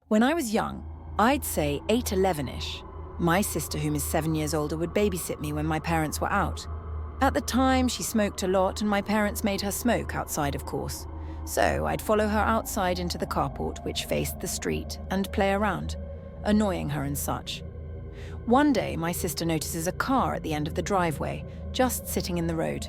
When I was young, I'd say 8, 11-ish, my sister, whom is 7 years older, would babysit me when my parents were out. At the time, she smoked a lot and my parents made her smoke outside, of course. So I'd follow her outside into the carport, which faced the street, and play around, annoying her and such. One day, my sister notices a car at the end of the driveway, just sitting in the road.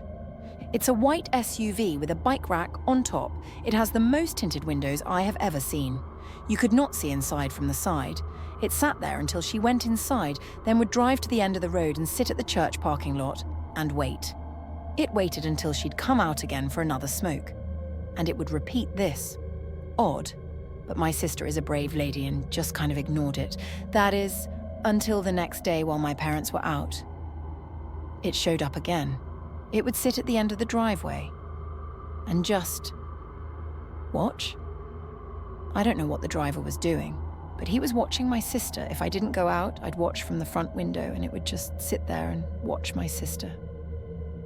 It's a white SUV with a bike rack on top. It has the most tinted windows I have ever seen. You could not see inside from the side. It sat there until she went inside, then would drive to the end of the road and sit at the church parking lot and wait. It waited until she'd come out again for another smoke. And it would repeat this. Odd, but my sister is a brave lady and just kind of ignored it. That is, until the next day while my parents were out. It showed up again. It would sit at the end of the driveway and just watch. I don't know what the driver was doing, but he was watching my sister. If I didn't go out, I'd watch from the front window and it would just sit there and watch my sister.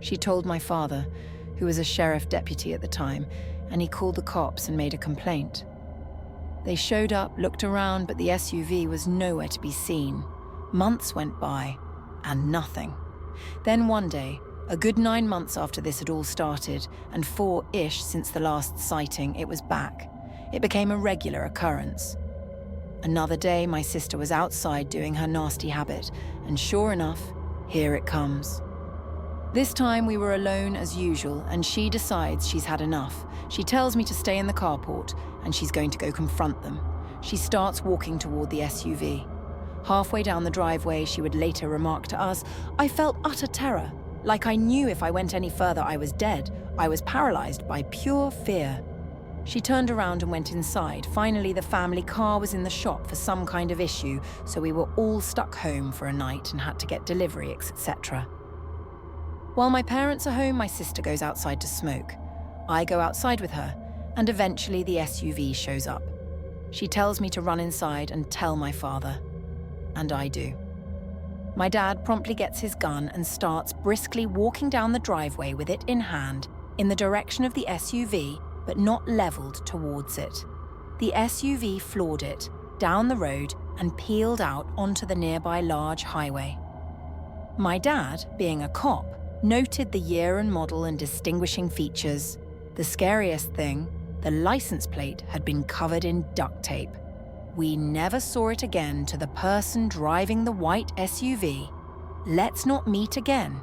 She told my father, who was a sheriff deputy at the time, and he called the cops and made a complaint. They showed up, looked around, but the SUV was nowhere to be seen. Months went by, and nothing. Then one day, a good 9 months after this had all started, and 4-ish since the last sighting, it was back. It became a regular occurrence. Another day, my sister was outside doing her nasty habit, and sure enough, here it comes. This time we were alone as usual, and she decides she's had enough. She tells me to stay in the carport, and she's going to go confront them. She starts walking toward the SUV. Halfway down the driveway, she would later remark to us, "I felt utter terror, like I knew if I went any further I was dead. I was paralyzed by pure fear." She turned around and went inside. Finally, the family car was in the shop for some kind of issue, so we were all stuck home for a night and had to get delivery, etc. While my parents are home, my sister goes outside to smoke. I go outside with her, and eventually the SUV shows up. She tells me to run inside and tell my father, and I do. My dad promptly gets his gun and starts briskly walking down the driveway with it in hand, in the direction of the SUV, but not leveled towards it. The SUV floored it, down the road, and peeled out onto the nearby large highway. My dad, being a cop, noted the year and model and distinguishing features. The scariest thing, the license plate had been covered in duct tape. We never saw it again to the person driving the white SUV. Let's not meet again,